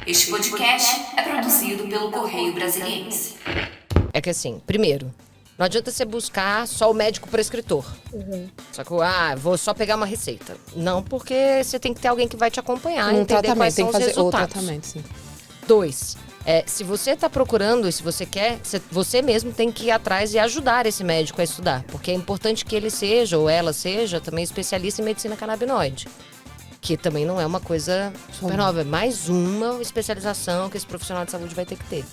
Este podcast é produzido pelo Correio Brasiliense. É que assim, primeiro, não adianta você buscar só o médico prescritor. Só que, vou só pegar uma receita. Não, porque você tem que ter alguém que vai te acompanhar, entender quais são os resultados. O tratamento, sim. 2, se você está procurando e se você quer, você mesmo tem que ir atrás e ajudar esse médico a estudar. Porque é importante que ele seja, ou ela seja, também especialista em medicina canabinoide. Que também não é uma coisa super nova. É mais uma especialização que esse profissional de saúde vai ter que ter.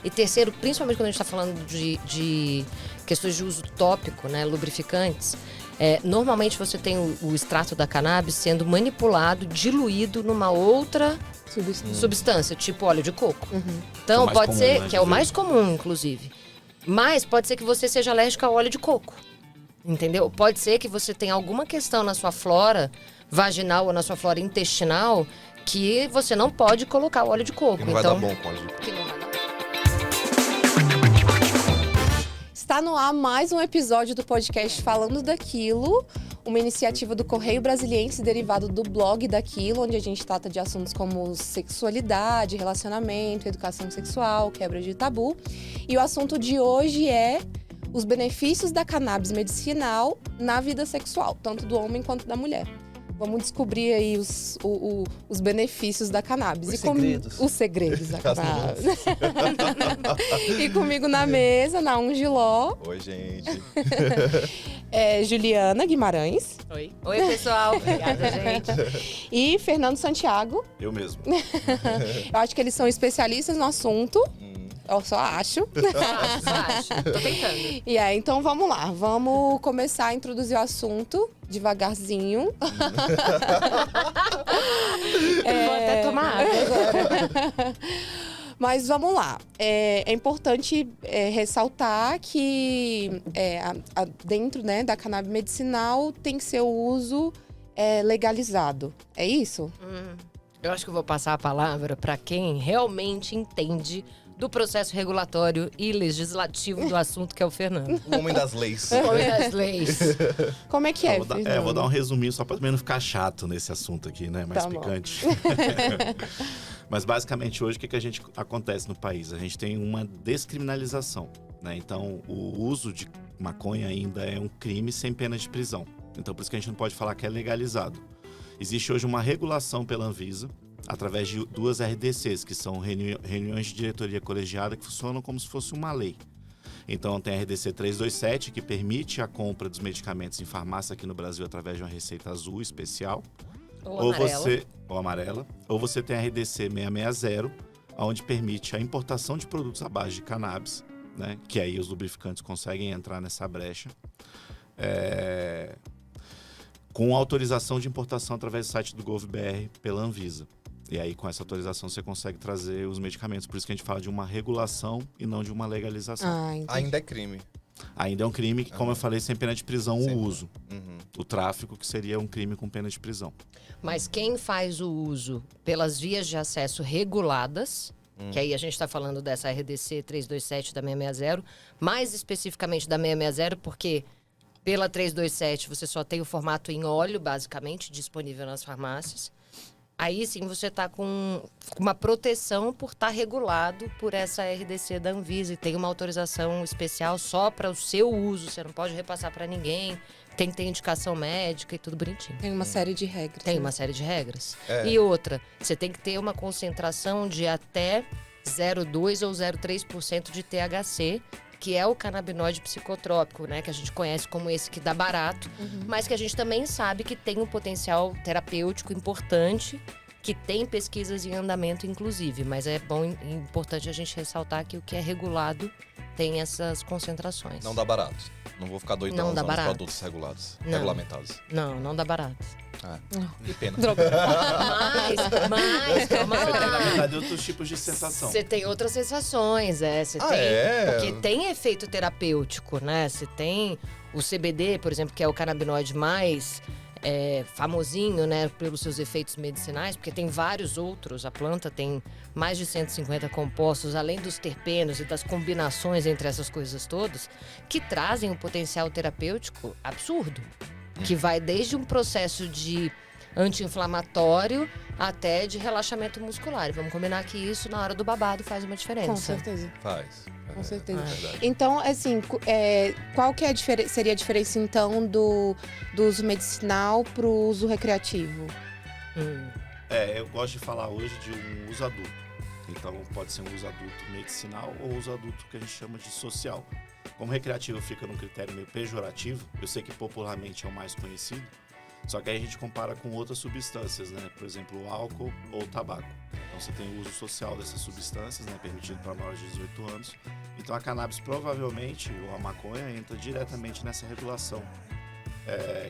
E terceiro, principalmente quando a gente está falando de questões de uso tópico, né, lubrificantes, normalmente você tem o extrato da cannabis sendo manipulado, diluído numa outra substância, tipo óleo de coco. Então pode ser, que é o mais comum, inclusive. Mas pode ser que você seja alérgico ao óleo de coco. Entendeu? Pode ser que você tenha alguma questão na sua flora vaginal ou na sua flora intestinal que você não pode colocar o óleo de coco. Que não vai dar bom com óleo de coco. Que não vai dar bom. Está no ar mais um episódio do podcast Falando Daquilo, uma iniciativa do Correio Brasiliense derivado do blog Daquilo, onde a gente trata de assuntos como sexualidade, relacionamento, educação sexual, quebra de tabu. E o assunto de hoje é os benefícios da cannabis medicinal na vida sexual, tanto do homem quanto da mulher. Vamos descobrir aí os benefícios da cannabis. Os segredos da cannabis. E comigo na mesa, Naum Giló. Oi, gente. Juliana Guimarães. Oi. Oi, pessoal. Obrigada, gente. E Fernando Santiago. Eu mesmo. Eu acho que eles são especialistas no assunto. Eu só acho. Acho. Tô tentando. E então vamos lá. Vamos começar a introduzir o assunto devagarzinho. Vou até tomar água agora. Mas vamos lá. É importante ressaltar que dentro, né, da cannabis medicinal tem que ser o uso legalizado. É isso? Eu acho que eu vou passar a palavra para quem realmente entende do processo regulatório e legislativo do assunto, que é o Fernando. O homem das leis. O homem das leis. Como é que é, Fernando? Vou dar um resuminho só para também não ficar chato nesse assunto aqui, né? Mais Tá picante. Mas basicamente hoje o que a gente acontece no país? A gente tem uma descriminalização, né? Então o uso de maconha ainda é um crime sem pena de prisão. Então por isso que a gente não pode falar que é legalizado. Existe hoje uma regulação pela Anvisa, através de 2 RDCs, que são reuniões de diretoria colegiada que funcionam como se fosse uma lei. Então tem a RDC 327, que permite a compra dos medicamentos em farmácia aqui no Brasil através de uma receita azul especial. Ou amarela. Ou você tem a RDC 660, onde permite a importação de produtos à base de cannabis, né? Que aí os lubrificantes conseguem entrar nessa brecha. Com autorização de importação através do site do GovBR pela Anvisa. E aí, com essa autorização, você consegue trazer os medicamentos. Por isso que a gente fala de uma regulação e não de uma legalização. Ainda é crime. Ainda é um crime que, como eu falei, sem pena de prisão, Sempre. o uso. O tráfico, que seria um crime com pena de prisão. Mas quem faz o uso pelas vias de acesso reguladas, que aí a gente está falando dessa RDC 327 da 660, mais especificamente da 660, porque pela 327 você só tem o formato em óleo, basicamente, disponível nas farmácias. Aí sim você está com uma proteção por estar regulado por essa RDC da Anvisa e tem uma autorização especial só para o seu uso. Você não pode repassar para ninguém, tem que ter indicação médica e tudo bonitinho. Tem uma série de regras. Tem né? uma série de regras. E outra, você tem que ter uma concentração de até 0,2 ou 0,3% de THC, que é o canabinoide psicotrópico, né? Que a gente conhece como esse que dá barato, mas que a gente também sabe que tem um potencial terapêutico importante, que tem pesquisas em andamento, inclusive. Mas é bom e importante a gente ressaltar que o que é regulado tem essas concentrações. Não dá barato. Não vou ficar doidão Não dá usando os barato. produtos Não. regulamentados. Não dá barato. Que pena. Mas, calma Você tem, na lá. verdade, outros tipos de sensação. Você tem outras sensações, Você tem. Porque tem efeito terapêutico, né? Você tem o CBD, por exemplo, que é o canabinoide mais famosinho, né? Pelos seus efeitos medicinais, porque tem vários outros. A planta tem mais de 150 compostos, além dos terpenos e das combinações entre essas coisas todas, que trazem um potencial terapêutico absurdo. Que vai desde um processo de anti-inflamatório até de relaxamento muscular. E vamos combinar que isso, na hora do babado, faz uma diferença. Com certeza. Faz. Com certeza. É verdade. Então, assim, qual que seria a diferença, então, do uso medicinal pro uso recreativo? Eu gosto de falar hoje de um uso adulto. Então, pode ser um uso adulto medicinal ou uso adulto que a gente chama de social. Como recreativo fica num critério meio pejorativo, eu sei que popularmente é o mais conhecido, só que aí a gente compara com outras substâncias, né? Por exemplo, o álcool ou o tabaco. Então você tem o uso social dessas substâncias, né? Permitido para maiores de 18 anos. Então a cannabis provavelmente, ou a maconha, entra diretamente nessa regulação.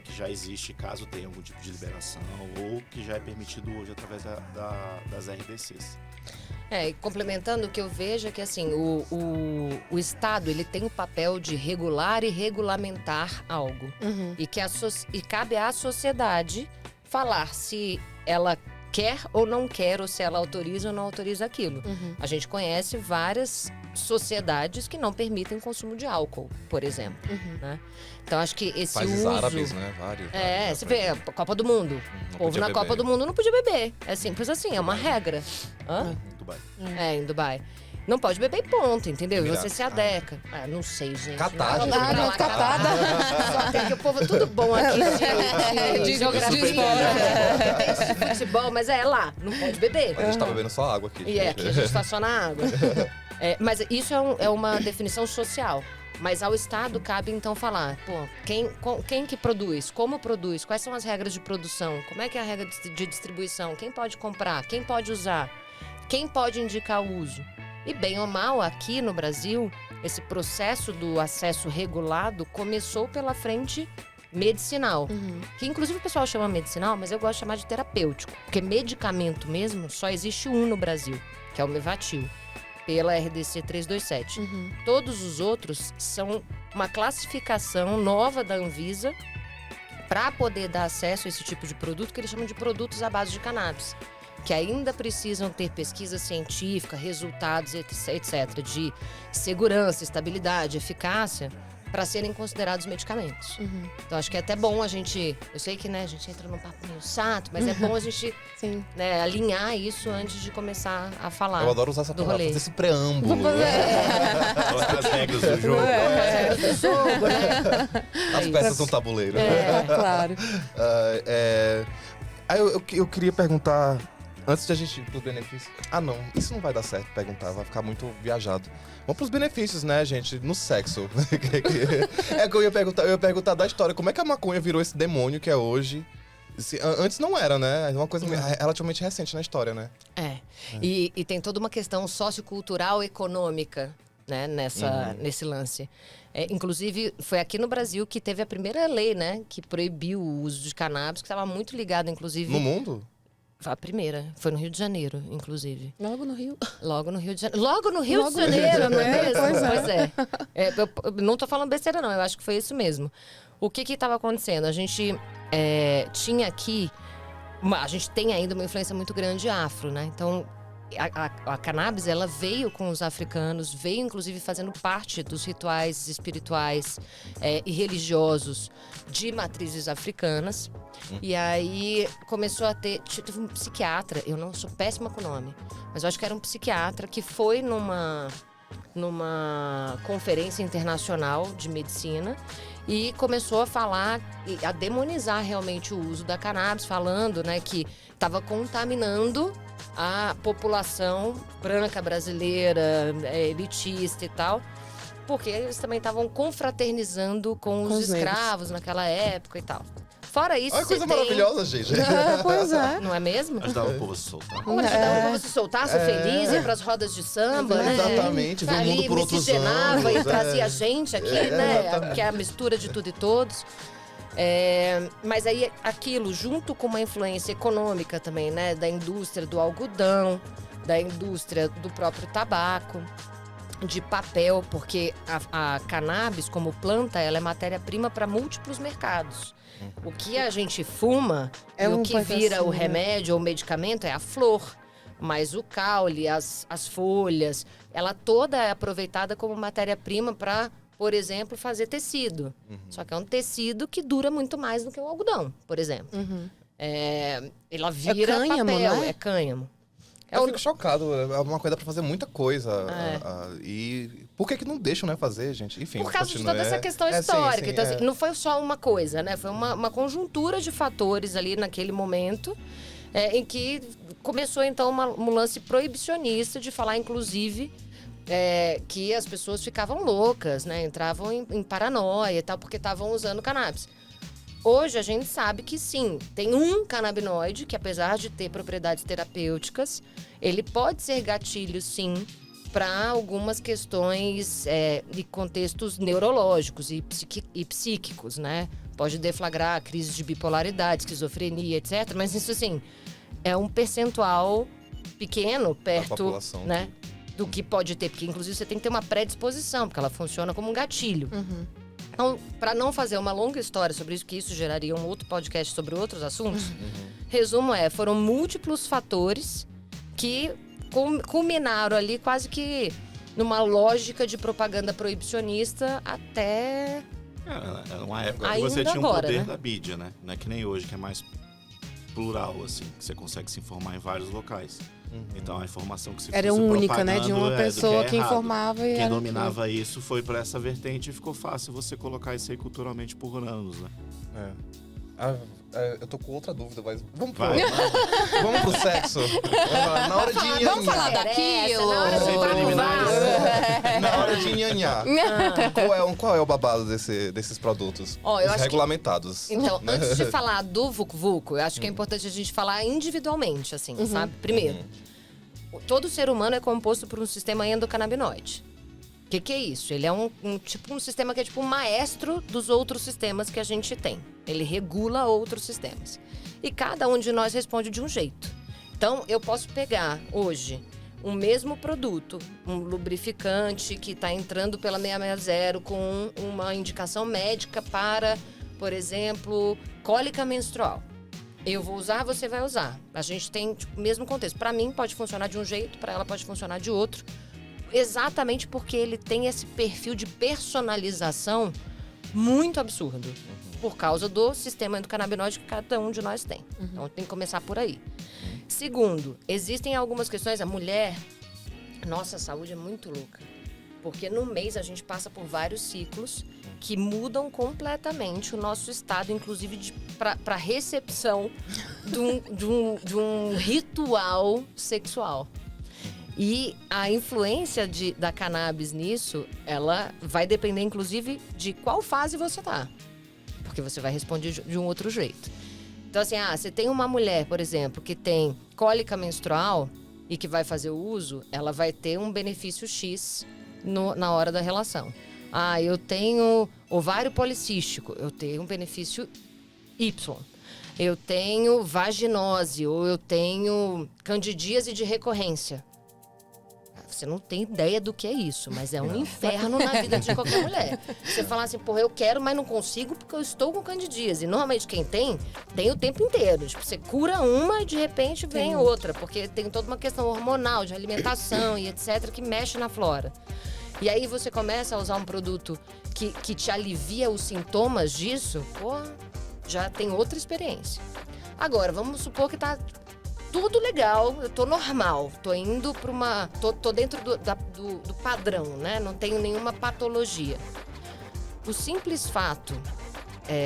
Que já existe caso tenha algum tipo de liberação ou que já é permitido hoje através das RDCs. E complementando, o que eu vejo é que assim, o Estado ele tem o papel de regular e regulamentar algo. E cabe à sociedade falar se ela quer ou não quer, ou se ela autoriza ou não autoriza aquilo. A gente conhece várias sociedades que não permitem o consumo de álcool, por exemplo. Né? Então acho que esse Países uso... árabes, né? Vários. Você vê, a Copa do Mundo. O povo podia na beber. Copa do Mundo não podia beber. É simples assim, é uma regra. Em Dubai. Em Dubai. Não pode beber e ponto, entendeu? E você Emirados. se adeca. Não sei, gente. Catar, gente. Catada. Só tem que o povo tudo bom aqui de geografia. esporte. De futebol, mas é lá. Não pode beber. A gente tá bebendo só água aqui. E aqui a gente tá só na água. Mas isso é uma definição social. Mas ao Estado cabe, então, falar, quem que produz? Como produz? Quais são as regras de produção? Como é que é a regra de distribuição? Quem pode comprar? Quem pode usar? Quem pode indicar o uso? E bem ou mal, aqui no Brasil, esse processo do acesso regulado começou pela frente medicinal. Que inclusive o pessoal chama medicinal, mas eu gosto de chamar de terapêutico. Porque medicamento mesmo, só existe um no Brasil, que é o Mevatil, pela RDC 327. Todos os outros são uma classificação nova da Anvisa para poder dar acesso a esse tipo de produto, que eles chamam de produtos à base de cannabis, que ainda precisam ter pesquisa científica, resultados, etc., de segurança, estabilidade, eficácia, para serem considerados medicamentos. Então, acho que é até bom a gente... Eu sei que, né, a gente entra num papo meio chato, mas é bom a gente Sim. né, alinhar isso antes de começar a falar. Eu adoro usar essa do palavra, rolê. fazer esse preâmbulo. As regras do jogo. Do jogo, né? As peças no tabuleiro. Claro. Aí eu queria perguntar, antes de a gente ir pros benefícios... não, isso não vai dar certo perguntar, vai ficar muito viajado. Vamos pros benefícios, né, gente? No sexo. Que eu ia perguntar da história. Como é que a maconha virou esse demônio que é hoje? Antes não era, né? É uma coisa relativamente recente na história, né? E tem toda uma questão sociocultural econômica, né, nesse lance. Inclusive, foi aqui no Brasil que teve a primeira lei, né, que proibiu o uso de cannabis, que estava muito ligado, inclusive... No mundo? A primeira. Foi no Rio de Janeiro, inclusive. Logo no Rio. Logo no Rio de Janeiro. Logo no Rio de Janeiro, não é mesmo? Pois é. Eu não tô falando besteira, não. Eu acho que foi isso mesmo. O que estava acontecendo? A gente tinha aqui... A gente tem ainda uma influência muito grande afro, né? Então, a cannabis, ela veio com os africanos, veio inclusive fazendo parte dos rituais espirituais e religiosos de matrizes africanas. E aí começou a ter... Teve um psiquiatra, eu não sou péssima com o nome, mas eu acho que era um psiquiatra que foi numa conferência internacional de medicina e começou a falar, a demonizar realmente o uso da cannabis, falando, né, que estava contaminando a população branca brasileira, elitista e tal, porque eles também estavam confraternizando com os escravos naquela época e tal. Fora isso, Olha que coisa maravilhosa, gente. Pois é. Não é mesmo? Ajudava o povo a se soltar. Ajudava o povo a se soltar, ser feliz, ir pras rodas de samba, né? Exatamente, ver o mundo por outros miscigenava ângulos, e trazia a gente aqui, né? Que é a mistura de tudo e todos. Mas aí aquilo, junto com uma influência econômica também, né? Da indústria do algodão, da indústria do próprio tabaco, de papel, porque a cannabis, como planta, ela é matéria-prima para múltiplos mercados. O que a gente fuma e o que vira o remédio ou o medicamento é a flor. Mas o caule, as folhas, ela toda é aproveitada como matéria-prima para, por exemplo, fazer tecido. Só que é um tecido que dura muito mais do que o algodão, por exemplo. Ela vira cânhamo, papel, não é? é cânhamo. Eu fico chocado, é uma coisa pra fazer muita coisa. É. E por que não deixam, né, fazer, gente? Enfim, Por causa de continua. toda essa questão sim, histórica. sim, Então, assim, não foi só uma coisa, né? Foi uma conjuntura de fatores ali naquele momento em que começou, então, um lance proibicionista de falar, inclusive, que as pessoas ficavam loucas, né? Entravam em paranoia e tal, porque estavam usando cannabis. Hoje a gente sabe que sim, tem um canabinoide que, apesar de ter propriedades terapêuticas, ele pode ser gatilho, sim, para algumas questões de contextos neurológicos e psíquicos, né? Pode deflagrar crises de bipolaridade, esquizofrenia, etc. Mas isso, assim, é um percentual pequeno perto, população. né, do que pode ter. Porque, inclusive, você tem que ter uma predisposição, porque ela funciona como um gatilho. Então, para não fazer uma longa história sobre isso, que isso geraria um outro podcast sobre outros assuntos, resumo foram múltiplos fatores que culminaram ali quase que numa lógica de propaganda proibicionista até... Era uma época que Ainda você tinha um agora, poder né? da mídia, né? Não é que nem hoje, que é mais plural, assim, que você consegue se informar em vários locais. Então a informação que se Era fosse única, né? De propagando uma do pessoa que é errado. informava e Quem era dominava isso foi pra essa vertente e ficou fácil você colocar isso aí culturalmente por anos, né? Eu tô com outra dúvida, mas vamos pro, Vai. vamos pro sexo. Na hora de nhanhar. Vamos falar daquilo? Na hora de Sem preliminares. Na hora de nhanhar. Qual é o babado desses produtos? Ó, eu Os acho que- regulamentados. Então, antes de falar do Vucu Vucu, eu acho que é importante a gente falar individualmente, assim, sabe? Primeiro, todo ser humano é composto por um sistema endocannabinoide. O que é isso? Ele é um sistema que é tipo um maestro dos outros sistemas que a gente tem. Ele regula outros sistemas. E cada um de nós responde de um jeito. Então, eu posso pegar hoje um mesmo produto, um lubrificante que está entrando pela 660 com uma indicação médica para, por exemplo, cólica menstrual. Eu vou usar, você vai usar. A gente tem o mesmo contexto. Para mim pode funcionar de um jeito, para ela pode funcionar de outro. Exatamente porque ele tem esse perfil de personalização muito absurdo. Por causa do sistema endocannabinoide que cada um de nós tem. Então tem que começar por aí. Segundo, existem algumas questões. A mulher, nossa saúde é muito louca. Porque no mês a gente passa por vários ciclos que mudam completamente o nosso estado, inclusive para recepção de um ritual sexual. E a influência da cannabis nisso, ela vai depender, inclusive, de qual fase você tá. Porque você vai responder de um outro jeito. Então, assim, você tem uma mulher, por exemplo, que tem cólica menstrual e que vai fazer o uso, ela vai ter um benefício X na hora da relação. Eu tenho ovário policístico, eu tenho um benefício Y. Eu tenho vaginose, ou eu tenho candidíase de recorrência. Você não tem ideia do que é isso, mas é um inferno na vida de qualquer mulher. Você fala assim, eu quero, mas não consigo porque eu estou com candidíase. Normalmente quem tem o tempo inteiro. Tipo, você cura uma e de repente vem outra, porque tem toda uma questão hormonal, de alimentação e etc, que mexe na flora. E aí você começa a usar um produto que te alivia os sintomas disso, já tem outra experiência. Agora, vamos supor que tá tudo legal, eu tô normal, tô indo pra uma... Tô dentro do padrão, né? Não tenho nenhuma patologia. O simples fato,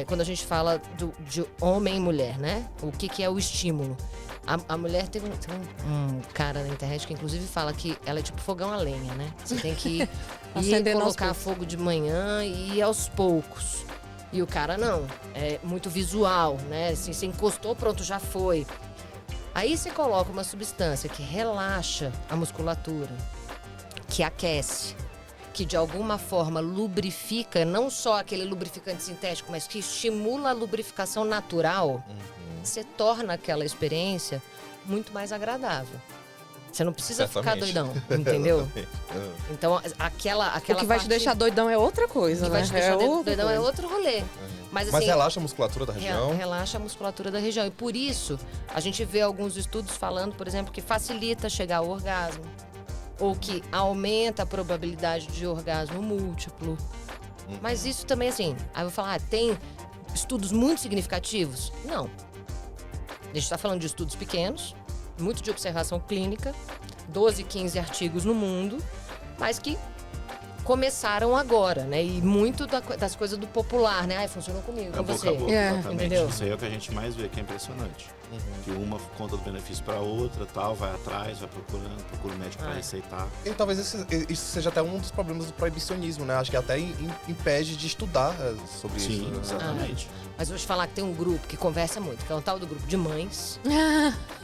quando a gente fala de homem e mulher, né? O que é o estímulo? A mulher tem um cara na internet que inclusive fala que ela é tipo fogão a lenha, né? Você tem que ir colocar fogo de manhã e ir aos poucos. E o cara não, é muito visual, né? Assim, você encostou, pronto, já foi. Aí você coloca uma substância que relaxa a musculatura, que aquece, que de alguma forma lubrifica, não só aquele lubrificante sintético, mas que estimula a lubrificação natural, você torna aquela experiência muito mais agradável. Você não precisa ficar doidão, entendeu? Então, aquela O que vai te deixar doidão é outra coisa, o que né? vai te deixar doidão é outro rolê. Mas relaxa a musculatura da região? Relaxa a musculatura da região. E por isso, a gente vê alguns estudos falando, por exemplo, que facilita chegar ao orgasmo. Ou que aumenta a probabilidade de orgasmo múltiplo. Mas isso também, assim... Aí eu vou falar, tem estudos muito significativos? Não. A gente está falando de estudos pequenos, muito de observação clínica, 12, 15 artigos no mundo, mas que começaram agora, né? E muito das coisas do popular, né? Ai, funcionou comigo, com boca você. a boca, exatamente. Entendeu? Isso aí é o que a gente mais vê, que é impressionante. Que uma conta do benefício para outra, tal, vai atrás, vai procurando, procura o médico para receitar. E talvez isso seja até um dos problemas do proibicionismo, né? Acho que até impede de estudar sobre isso. Sim, Né? exatamente. Mas vou te falar que tem um grupo que conversa muito, que é o tal do grupo de mães,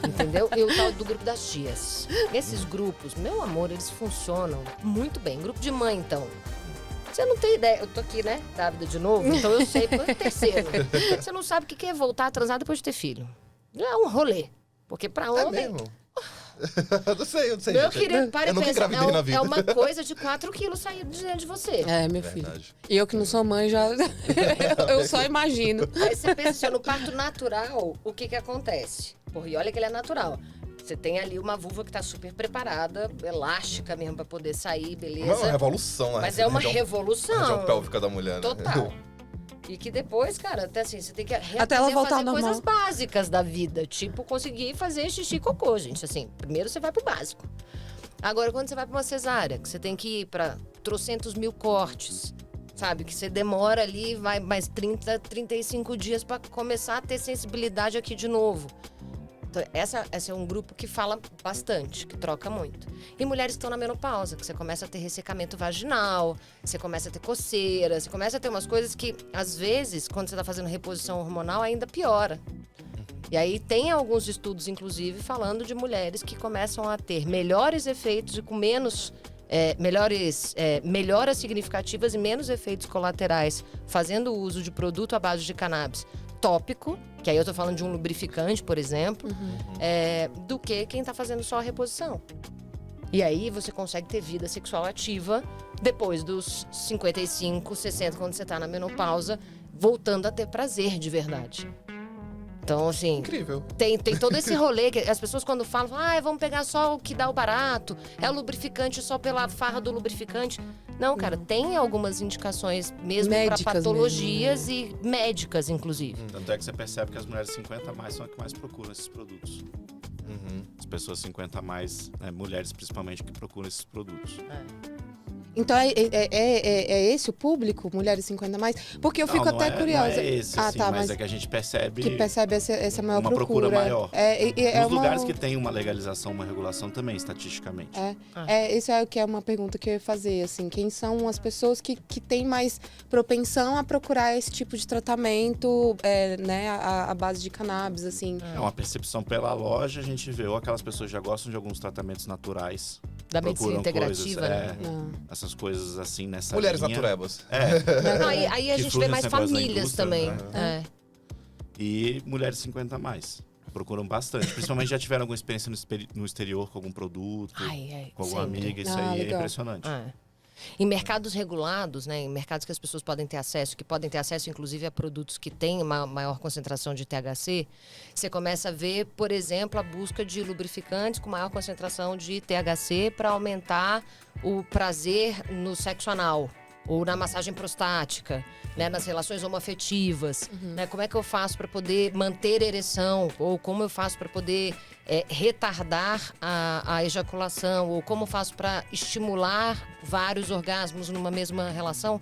entendeu? E o tal do grupo das tias. Esses grupos, meu amor, eles funcionam muito bem. Grupo de mãe, então. Você não tem ideia. Eu tô aqui, né, grávida de novo, então eu sei, pelo terceiro. Você não sabe o que é voltar a transar depois de ter filho. É um rolê. Porque pra É homem... mesmo? eu não sei. Meu gente. querido, para eu e nunca pensa, engravidei na vida. é uma coisa de 4 quilos sair de dentro de você. É, meu filho. Verdade. E eu que não sou mãe, já. eu só imagino. Aí você pensa assim, no parto natural, o que acontece? Porra, e olha que ele é natural. Você tem ali uma vulva que tá super preparada, elástica mesmo pra poder sair, beleza? Não, é uma revolução, né? Mas é uma A revolução. região pélvica da mulher, né? Total. E que depois, cara, até assim, você tem que Até ela voltar ao fazer normal. coisas básicas da vida. Tipo, conseguir fazer xixi e cocô, gente. Assim, primeiro você vai pro básico. Agora, quando você vai pra uma cesárea, que você tem que ir pra trocentos mil cortes, sabe? Que você demora ali, vai mais 30, 35 dias pra começar a ter sensibilidade aqui de novo. Então, essa é um grupo que fala bastante, que troca muito. E mulheres que estão na menopausa, que você começa a ter ressecamento vaginal, você começa a ter coceira, você começa a ter umas coisas que, às vezes, quando você está fazendo reposição hormonal, ainda piora. E aí tem alguns estudos, inclusive, falando de mulheres que começam a ter melhores efeitos e com menos... melhoras significativas e menos efeitos colaterais fazendo uso de produto à base de cannabis tópico, que aí eu tô falando de um lubrificante, por exemplo, do que quem tá fazendo só a reposição. E aí você consegue ter vida sexual ativa depois dos 55, 60, quando você tá na menopausa, voltando a ter prazer de verdade. Então, assim, Incrível. tem todo esse rolê que as pessoas quando falam, vamos pegar só o que dá o barato, é o lubrificante só pela farra do lubrificante. Não, cara, tem algumas indicações mesmo para Médicas patologias e médicas, inclusive. Tanto é que você percebe que as mulheres 50 a mais são as que mais procuram esses produtos. As pessoas 50 a mais, né, mulheres principalmente, que procuram esses produtos. Então é esse o público, mulheres 50 a mais? Porque eu fico Não, até não curiosa. Não é esse, assim, mas é que a gente percebe... Que percebe essa maior uma procura maior. Nos lugares que tem uma legalização, uma regulação também, estatisticamente. Isso é o que é uma pergunta que eu ia fazer, assim. Quem são as pessoas que têm mais propensão a procurar esse tipo de tratamento, né, à base de cannabis, assim? É uma percepção pela loja, a gente vê ou aquelas pessoas que já gostam de alguns tratamentos naturais. Da medicina integrativa, né? Essas coisas assim, nessa Mulheres linha. naturebas. Não, aí a Que gente surge vê mais esse negócio da famílias indústria, também. né? E mulheres 50 a mais. Procuram bastante. Principalmente já tiveram alguma experiência no exterior com algum produto, com alguma sempre. amiga. Isso aí legal. é impressionante. Em mercados regulados, né, em mercados que as pessoas podem ter acesso, que podem ter acesso inclusive a produtos que têm uma maior concentração de THC, você começa a ver, por exemplo, a busca de lubrificantes com maior concentração de THC para aumentar o prazer no sexo anal ou na massagem prostática, né, nas relações homoafetivas, né, como é que eu faço para poder manter a ereção, ou como eu faço para poder retardar a ejaculação, ou como eu faço para estimular vários orgasmos numa mesma relação.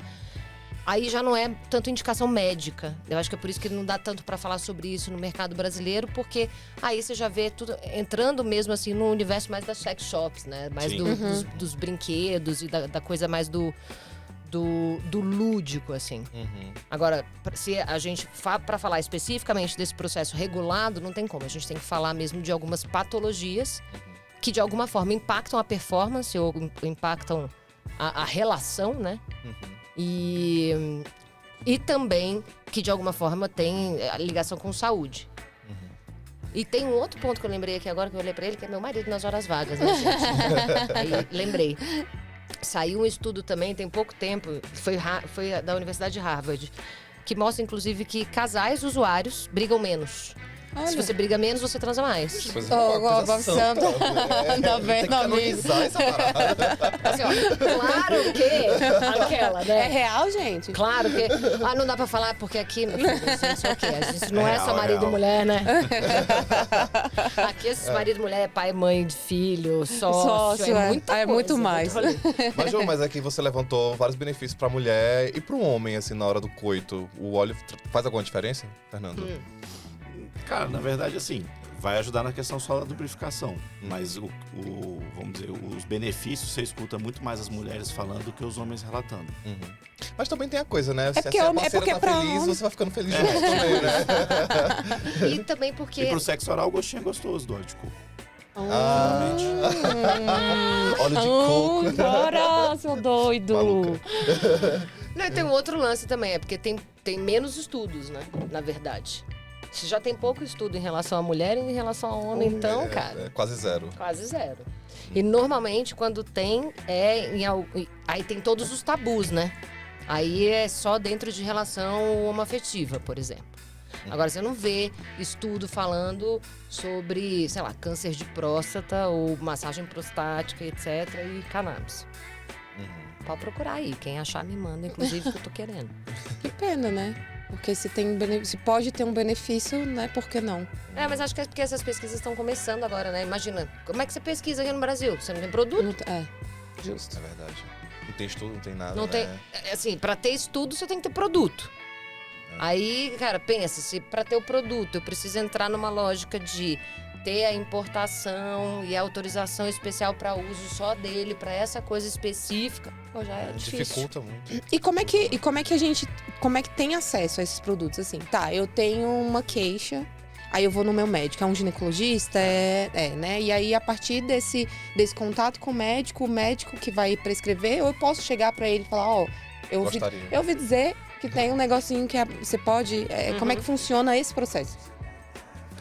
Aí já não é tanto indicação médica. Eu acho que é por isso que não dá tanto para falar sobre isso no mercado brasileiro, porque aí você já vê tudo entrando mesmo assim no universo mais das sex shops, né, mais dos brinquedos e da coisa mais do lúdico, assim. Agora, se a gente para falar especificamente desse processo regulado, não tem como. A gente tem que falar mesmo de algumas patologias que de alguma forma impactam a performance ou impactam a relação, né? E também que de alguma forma tem a ligação com saúde. E tem um outro ponto que eu lembrei aqui agora, que eu olhei pra ele, que é meu marido nas horas vagas, né, gente? Aí lembrei. Saiu um estudo também, tem pouco tempo, foi da Universidade de Harvard, que mostra, inclusive, que casais usuários brigam menos. Olha. Se você briga menos, você transa mais. Coisa, Ó, uma ó, coisa Santo. santa. Tá vendo, Tem que amigo? canonizar essa parada. Assim, ó, claro que... Aquela, É né? real, gente? Claro que... Ah, não dá pra falar porque aqui, meu filho, assim, não sei o quê. A gente não é Real, só marido real. e mulher, né? Aqui, esses marido e mulher é pai, mãe, filho, sócio, é muita coisa. É muito mais. rolê. Mas, João, mas aqui você levantou vários benefícios pra mulher e pro homem, assim, na hora do coito. O óleo faz alguma diferença, Fernando? Cara, na verdade, assim, vai ajudar na questão só da lubrificação. Mas vamos dizer, os benefícios você escuta muito mais as mulheres falando do que os homens relatando. Uhum. Mas também tem a coisa, né? Se porque a homem- é parceira porque tá pra feliz, homem- você vai ficando feliz junto também, né? E também porque... E pro sexo oral, o gostinho é gostoso do óleo de coco. Óleo de coco. Bora, seu doido. Maluca. Não, e tem um outro lance também, é porque tem menos estudos, né? Na verdade. Se já tem pouco estudo em relação à mulher e em relação ao homem, então, cara, É quase zero. quase zero. E normalmente, quando tem, aí tem todos os tabus, né? Aí é só dentro de relação homoafetiva, por exemplo. Agora, você não vê estudo falando sobre, sei lá, câncer de próstata ou massagem prostática, etc. e cannabis. Pode procurar aí. Quem achar, me manda, inclusive, que eu tô querendo. Que pena, né? Porque se pode ter um benefício, né? Por que não? É, mas acho que é porque essas pesquisas estão começando agora, né? Imagina, como é que você pesquisa aqui no Brasil? Você não tem produto? Justo. É verdade. Não tem estudo, não tem nada, Não né? tem. Assim, pra ter estudo, você tem que ter produto. Aí, cara, pensa, se pra ter o produto eu preciso entrar numa lógica de ter a importação e a autorização especial pra uso só dele, pra essa coisa específica, pô, já é difícil. Dificulta muito. E como é que a gente, como é que tem acesso a esses produtos? Assim, tá, eu tenho uma queixa, aí eu vou no meu médico, é um ginecologista, né? E aí, a partir desse contato com o médico que vai prescrever, ou eu posso chegar pra ele e falar, ó, eu ouvi dizer que tem um negocinho que você pode... Como é que funciona esse processo?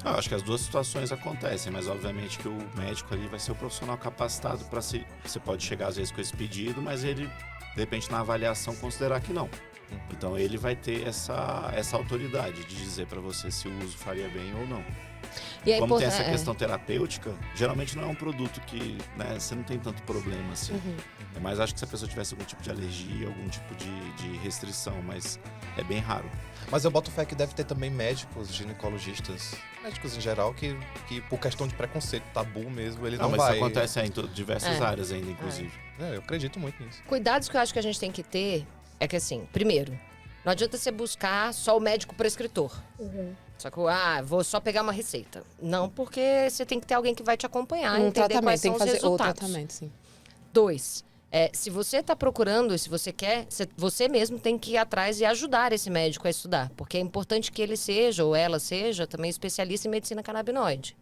Eu acho que as duas situações acontecem, mas obviamente que o médico ali vai ser o profissional capacitado para se... Você pode chegar às vezes com esse pedido, mas ele, de repente, na avaliação, considerar que não. Então ele vai ter essa autoridade de dizer para você se o uso faria bem ou não. E é Como tem essa questão terapêutica, geralmente não é um produto que, né, você não tem tanto problema assim. Mas acho que se a pessoa tivesse algum tipo de alergia, algum tipo de restrição, mas é bem raro. Mas eu boto fé que deve ter também médicos, ginecologistas, médicos em geral, que por questão de preconceito, tabu mesmo, ele não mas vai... isso acontece em diversas É. áreas ainda, inclusive. Eu acredito muito nisso. Cuidados que eu acho que a gente tem que ter é que, assim, primeiro, não adianta você buscar só o médico prescritor. Só que, vou só pegar uma receita. Não, porque você tem que ter alguém que vai te acompanhar, Um entender quais tratamento, tem são que os fazer o resultados. tratamento, sim. 2, se você está procurando, se você quer, você mesmo tem que ir atrás e ajudar esse médico a estudar. Porque é importante que ele seja, ou ela seja, também especialista em medicina canabinoide.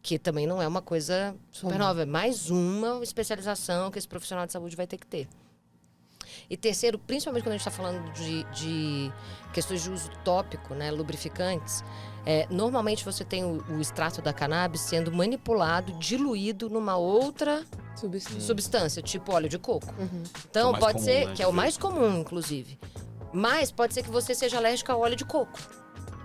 Que também não é uma coisa super nova. É mais uma especialização que esse profissional de saúde vai ter que ter. E terceiro, principalmente quando a gente está falando de questões de uso tópico, né, lubrificantes, normalmente você tem o extrato da cannabis sendo manipulado, diluído numa outra substância, tipo óleo de coco. Então, Que é o mais pode comum, ser, né, que é o de mais comum, inclusive. Mas pode ser que você seja alérgica ao óleo de coco.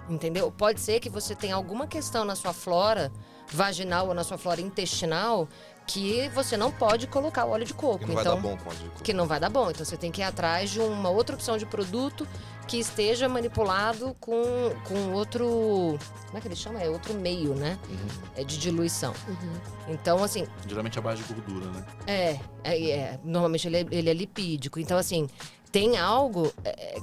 Entendeu? Pode ser que você tenha alguma questão na sua flora vaginal ou na sua flora intestinal que você não pode colocar o óleo de coco. Que não vai dar bom com óleo de coco. Que não vai dar bom. Então você tem que ir atrás de uma outra opção de produto que esteja manipulado com outro... Como é que ele chama? É outro meio, né? É de diluição. Então, assim... Geralmente a base de gordura, né? Normalmente ele é lipídico. Então, assim, tem algo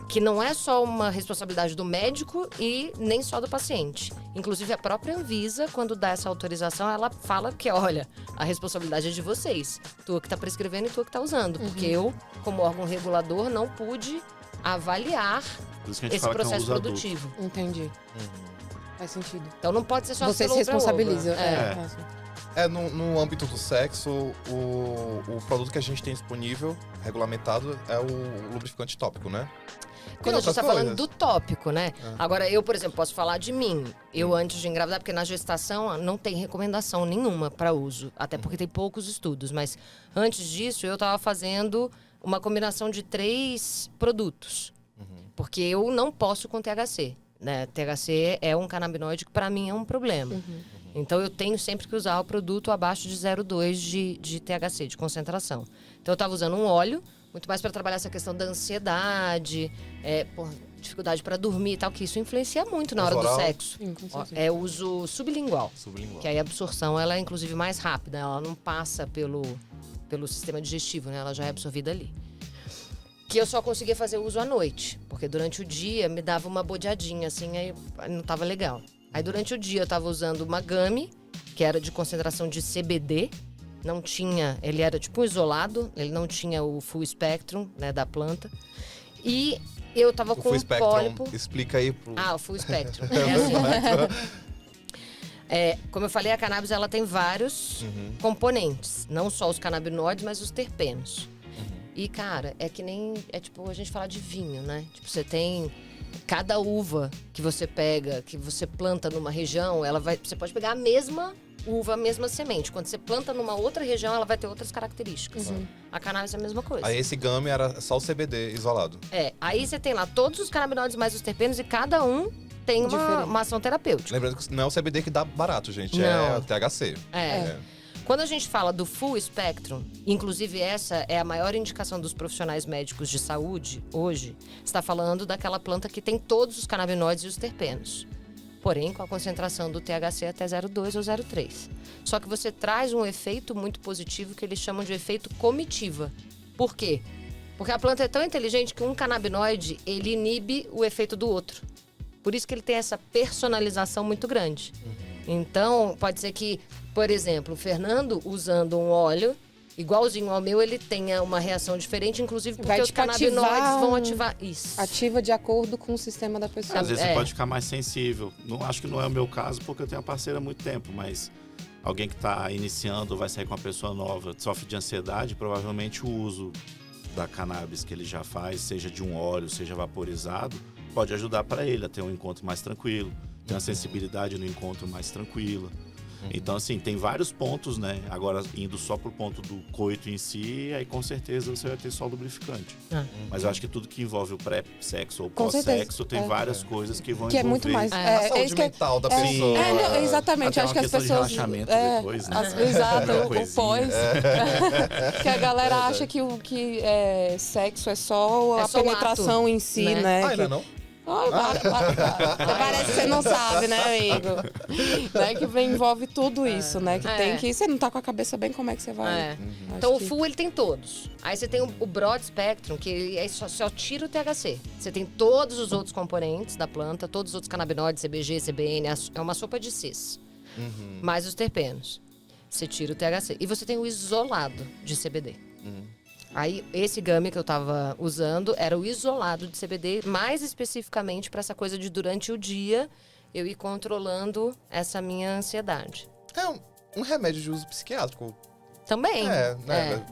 que não é só uma responsabilidade do médico e nem só do paciente. Inclusive, a própria Anvisa, quando dá essa autorização, ela fala que, olha, a responsabilidade é de vocês. Tu que tá prescrevendo e tu que tá usando. Porque eu, como órgão regulador, não pude avaliar Por isso que a gente esse fala que é um processo uso adulto. produtivo. Entendi. Faz sentido. Então, não pode ser só Você se pelo responsabiliza. over. No âmbito do sexo, o produto que a gente tem disponível, regulamentado, é o lubrificante tópico, né? Quando a gente outras tá falando coisas. do tópico, né? Agora, eu, por exemplo, posso falar de mim. Eu, antes de engravidar, porque na gestação não tem recomendação nenhuma para uso. Até porque tem poucos estudos. Mas antes disso, eu tava fazendo uma combinação de 3 produtos. Porque eu não posso com THC. né? THC é um canabinoide que para mim é um problema. Então eu tenho sempre que usar o produto abaixo de 0,2 de THC, de concentração. Então eu estava usando um óleo, muito mais para trabalhar essa questão da ansiedade, dificuldade para dormir e tal, que isso influencia muito na hora do Oral? sexo. Sim, com certeza. É o uso sublingual. Sublingual. Que aí a absorção ela é inclusive mais rápida, ela não passa pelo sistema digestivo, né? Ela já é absorvida ali. Que eu só conseguia fazer uso à noite, porque durante o dia me dava uma bodeadinha, assim, aí não tava legal. Aí durante o dia eu tava usando uma gummy, que era de concentração de CBD, não tinha, ele era tipo isolado, ele não tinha o full spectrum, né, da planta. E eu tava O com full um spectrum, pólipo. explica aí pro... Ah, o full spectrum. É assim. Como eu falei, a cannabis ela tem vários componentes. Não só os canabinoides, mas os terpenos. E, cara, é que nem... É tipo a gente falar de vinho, né? Tipo, você tem... Cada uva que você pega, que você planta numa região, ela vai... Você pode pegar a mesma uva, a mesma semente. Quando você planta numa outra região, ela vai ter outras características. A cannabis é a mesma coisa. Aí esse gummy era só o CBD isolado. Aí você tem lá todos os canabinoides mais os terpenos e cada um tem uma ação terapêutica. Lembrando que não é o CBD que dá barato, gente. Não. É o THC. Quando a gente fala do full spectrum, inclusive essa é a maior indicação dos profissionais médicos de saúde hoje, está falando daquela planta que tem todos os canabinoides e os terpenos. Porém, com a concentração do THC até 0,2 ou 0,3. Só que você traz um efeito muito positivo que eles chamam de efeito comitiva. Por quê? Porque a planta é tão inteligente que um canabinoide, ele inibe o efeito do outro. Por isso que ele tem essa personalização muito grande. Então, pode ser que, por exemplo, o Fernando, usando um óleo igualzinho ao meu, ele tenha uma reação diferente, inclusive porque Vai, os tipo, canabinoides vão ativar ativar isso. Ativa de acordo com o sistema da pessoa. Às vezes você pode ficar mais sensível. Não acho que não é o meu caso, porque eu tenho uma parceira há muito tempo, mas alguém que está iniciando ou vai sair com uma pessoa nova, sofre de ansiedade, provavelmente o uso da cannabis que ele já faz, seja de um óleo, seja vaporizado, pode ajudar para ele a ter um encontro mais tranquilo, ter uma sensibilidade no encontro mais tranquila. Então, assim, tem vários pontos, né? Agora, indo só pro ponto do coito em si, aí com certeza você vai ter só lubrificante. Mas eu acho que tudo que envolve o pré-sexo ou Com certeza. pós-sexo tem várias coisas que vão Que é envolver. muito mais. A saúde mental da pessoa. Não, exatamente. Até Acho uma que as questão de pessoas. relaxamento depois, né? Exato, Uma o coisinha. pós. Que a galera acha que o que é sexo é só a só o penetração ato, em si, né? né? Ainda não? Parece que você não sabe, né, amigo? Né? Que envolve tudo isso, né? Que tem que. Você não tá com a cabeça bem, como é que você vai? Acho Então, que- o full, ele tem todos. Aí você tem o broad spectrum, que aí só tira o THC. Você tem todos os outros componentes da planta, todos os outros canabinoides, CBG, CBN, é uma sopa de cis. Mais os terpenos. Você tira o THC. E você tem o isolado de CBD. Aí, esse gummy que eu tava usando era o isolado de CBD, mais especificamente para essa coisa de durante o dia eu ir controlando essa minha ansiedade. É um remédio de uso psiquiátrico. Também.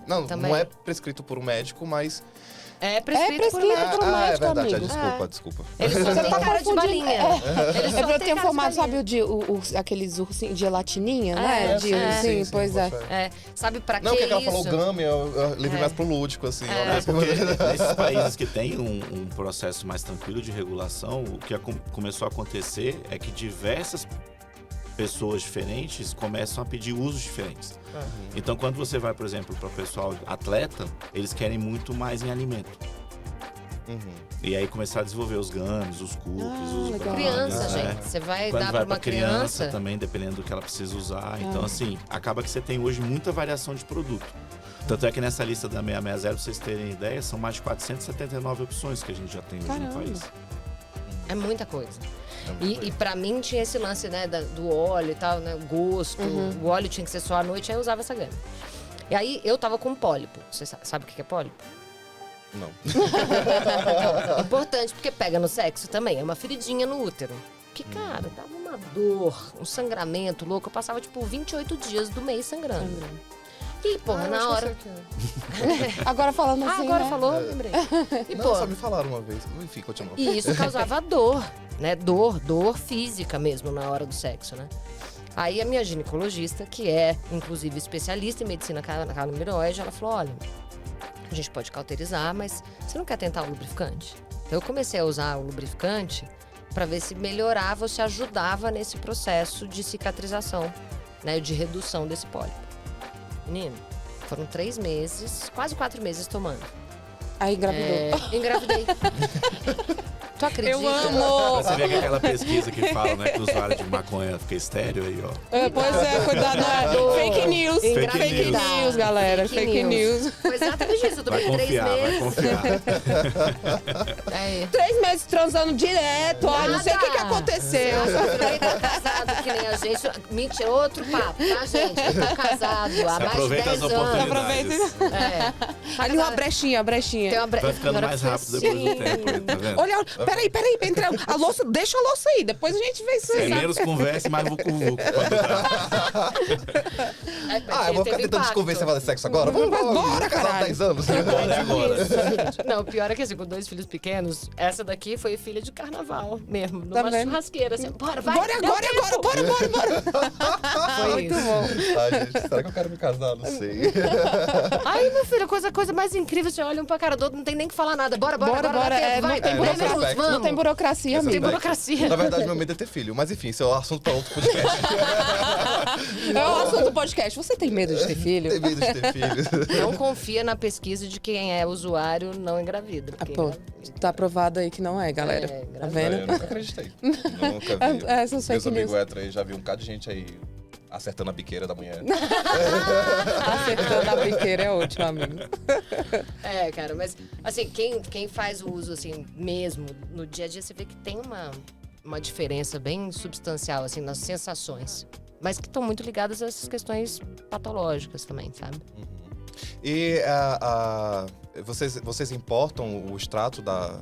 Não, também. não é prescrito por um médico, mas... É prescrito por prescrito médico. por um médico, é verdade. amigo. Desculpa. Ele só tem cara de balinha. Ele só Eu tem tenho cara formado, de sabe, balinha. aqueles ursinhos de latininha, né? De sim, ursinho, sim, pois é. boa fé. É, sabe pra Não, que que ela isso? falou gummy, eu levei mais pro lúdico, assim. É porque nesses países que têm um processo mais tranquilo de regulação, o que começou a acontecer é que diversas pessoas diferentes começam a pedir usos diferentes. Então, quando você vai, por exemplo, para o pessoal atleta, eles querem muito mais em alimento. E aí começar a desenvolver os gummies, os cookies, os legal. Criança, brownies, né? gente. Você vai Quando dar vai pra uma criança. também, dependendo do que ela precisa usar. Então, assim, acaba que você tem hoje muita variação de produto. Tanto é que nessa lista da 660, pra vocês terem ideia, são mais de 479 opções que a gente já tem hoje Caramba. no país. É muita coisa. E pra mim tinha esse lance, né, do óleo e tal, né? O gosto. O óleo tinha que ser só à noite, aí eu usava essa gama. E aí eu tava com pólipo. Você sabe o que é pólipo? Não. Importante, porque pega no sexo também. É uma feridinha no útero. Que, cara, dava uma dor, um sangramento louco. Eu passava, tipo, 28 dias do mês sangrando. E, porra, na hora. Agora falando assim, Agora né? falou, lembrei. E, Não, pô, só me falaram uma vez. Enfim, continua. e isso causava dor, né? Dor física mesmo na hora do sexo, né? Aí a minha ginecologista, que é, inclusive, especialista em medicina canabinoide, ela falou, olha, a gente pode cauterizar, mas você não quer tentar o lubrificante? Então eu comecei a usar o lubrificante para ver se melhorava ou se ajudava nesse processo de cicatrização, né, de redução desse pólipo. Menino, foram 3 meses, quase 4 meses tomando. Aí engravidou. Engravidei. Tu acredita? Eu amo! Você vê que aquela pesquisa que fala, né, que o usuário de maconha fica estéreo aí, ó. Pois é, cuidado. Fake news. Fake Fake news. news, galera. Fake news. Foi exatamente isso. Eu tomei Vai 3 confiar, vai meses. confiar. É. 3 meses transando direto, ó. Não sei o que aconteceu. Ele tá casado que nem a gente. Mentira, outro papo, tá, gente? Ele tá casado há Você mais de aproveita 10 as anos. oportunidades. É. Ali uma brechinha. Tem uma Vai ficando mais rápido depois do tempo, aí, tá vendo? Olha, peraí, entra a louça, deixa a louça aí, depois a gente vê isso É aí. menos conversa e mais vucu-vucu. Eu vou ficar tentando te convencer a fazer sexo agora? Vamos Bora, casar há caralho. 10 anos. Agora. Não, o pior é que assim, com 2 filhos pequenos, essa daqui foi filha de carnaval mesmo, Tá numa vendo? churrasqueira. Assim, bora, vai. Bora deu agora, tempo. bora. Foi Muito isso. bom. Gente, será que eu quero me casar? Não sei. Ai, meu filho, coisa mais incrível, você olha um pra cara do outro, não tem nem que falar nada. Bora, Bora, dá tempo, é, vai. não tem Dez burocracia. minutos, vamos. Não tem burocracia, Essa Tem amigo. vai. burocracia. Na verdade, meu medo é ter filho. Mas enfim, isso é um assunto pra outro podcast. É o assunto do podcast. Você tem medo de ter filho? Tem medo de ter filho. Não confia na pesquisa de quem é usuário não engravida. Porque Pô, tá provado aí que não é, galera. É, Tá graças vendo? Eu nunca acreditei. Nunca vi. Essas Meus fake amigos news. héteros aí já vi um bocado de gente aí acertando a biqueira da mulher. Acertando a biqueira é ótimo, amigo. É, cara, mas assim, quem faz o uso assim mesmo no dia a dia, você vê que tem uma diferença bem substancial assim nas sensações, mas que estão muito ligadas a essas questões patológicas também, sabe? E vocês importam o extrato da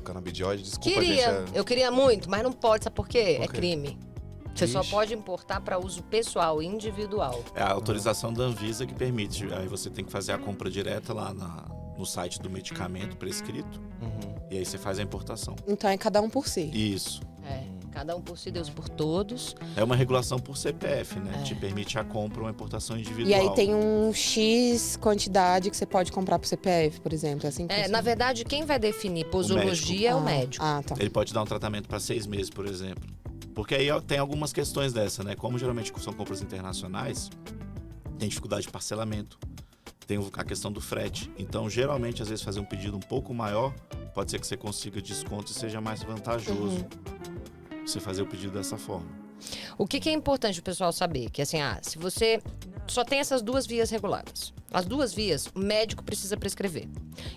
canabidiol? Desculpa, Queria, gente. eu queria muito, mas não pode, sabe por quê? É Por quê? crime. Você só Ixi. pode importar para uso pessoal, individual. É a autorização da Anvisa que permite. Aí você tem que fazer a compra direta lá no site do medicamento prescrito. Uhum. E aí você faz a importação. Então é cada um por si. Isso. Cada um por si, Deus por todos. É uma regulação por CPF, né? É. Te permite a compra, uma importação individual. E aí tem um X quantidade que você pode comprar pro CPF, por exemplo. É assim que É, funciona? na verdade, quem vai definir posologia é o médico. Ah, tá. Ele pode dar um tratamento para 6 meses, por exemplo. Porque aí tem algumas questões dessa, né? Como geralmente são compras internacionais, tem dificuldade de parcelamento, tem a questão do frete. Então, geralmente, às vezes, fazer um pedido um pouco maior, pode ser que você consiga desconto e seja mais vantajoso você fazer o pedido dessa forma. O que é importante o pessoal saber? Que assim, se você só tem essas 2 vias reguladas. As 2 vias, o médico precisa prescrever.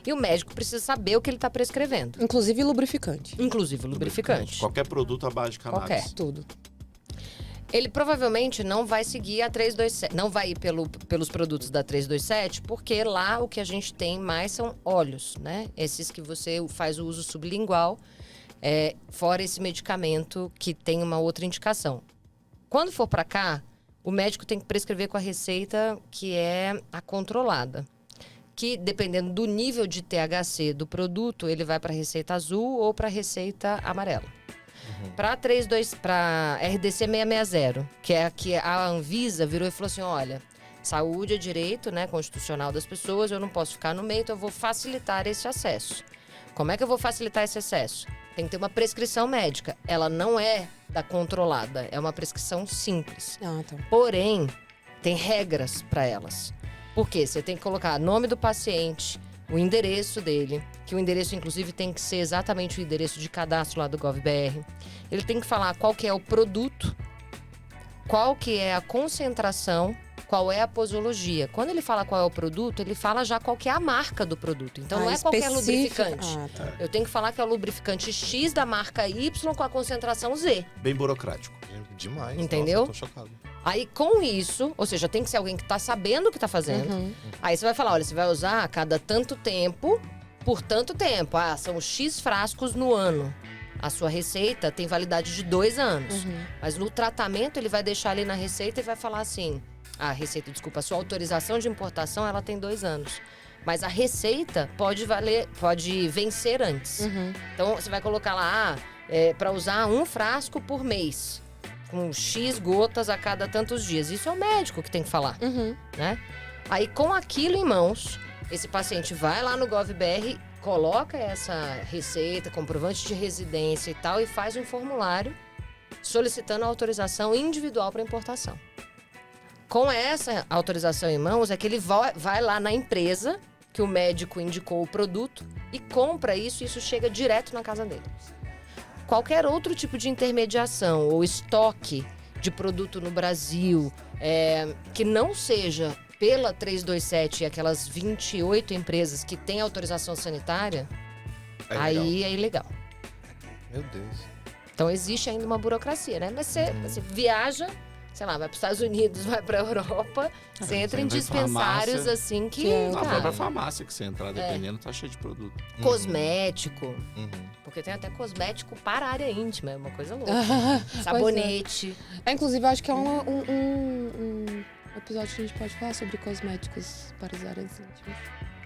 E o médico precisa saber o que ele está prescrevendo. Inclusive lubrificante. Inclusive o lubrificante. Qualquer produto à base de cannabis. Qualquer. Tudo. Ele provavelmente não vai seguir a 327, não vai ir pelos produtos da 327, porque lá o que a gente tem mais são óleos, né? Esses que você faz o uso sublingual, fora esse medicamento que tem uma outra indicação. Quando for para cá, o médico tem que prescrever com a receita que é a controlada. Que, dependendo do nível de THC do produto, ele vai para a receita azul ou para a receita amarela. Para RDC 660, que é a que a Anvisa virou e falou assim, olha, saúde é direito, né, constitucional das pessoas, eu não posso ficar no meio, então eu vou facilitar esse acesso. Como é que eu vou facilitar esse acesso? Tem que ter uma prescrição médica. Ela não é da controlada, é uma prescrição simples. Ah, tá. Porém, tem regras para elas. Por quê? Você tem que colocar nome do paciente, o endereço dele, que o endereço, inclusive, tem que ser exatamente o endereço de cadastro lá do GovBR. Ele tem que falar qual que é o produto, qual que é a concentração, qual é a posologia. Quando ele fala qual é o produto, ele fala já qual que é a marca do produto. Então não é qualquer específico. lubrificante. Ah, tá. Eu tenho que falar que é o lubrificante X da marca Y com a concentração Z. Bem burocrático. Demais. Entendeu? Nossa, eu tô chocado. Aí, com isso, ou seja, tem que ser alguém que tá sabendo o que tá fazendo. Uhum. Aí você vai falar, olha, você vai usar a cada tanto tempo, por tanto tempo. São X frascos no ano. A sua receita tem validade de 2 anos. Mas no tratamento, ele vai deixar ali na receita e vai falar assim... a sua autorização de importação, ela tem 2 anos. Mas a receita pode vencer antes. Então, você vai colocar lá, para usar 1 frasco por mês. Com X gotas a cada tantos dias. Isso é o médico que tem que falar, né? Aí, com aquilo em mãos, esse paciente vai lá no GovBR coloca essa receita, comprovante de residência e tal, e faz um formulário solicitando autorização individual para importação. Com essa autorização em mãos, é que ele vai lá na empresa que o médico indicou o produto e compra isso, e isso chega direto na casa dele. Qualquer outro tipo de intermediação ou estoque de produto no Brasil que não seja pela 327 e aquelas 28 empresas que têm autorização sanitária, aí é ilegal. Meu Deus. Então existe ainda uma burocracia, né? Mas você viaja, sei lá, vai para os Estados Unidos, vai para a Europa, você entra em entra em dispensários farmácia, assim que... Na cara, própria farmácia que você entrar, dependendo, tá cheio de produto. cosmético, Uhum. porque tem até cosmético para a área íntima, é uma coisa louca. Pois Sabonete. Inclusive, eu acho que é um episódio que a gente pode falar sobre cosméticos para as áreas íntimas.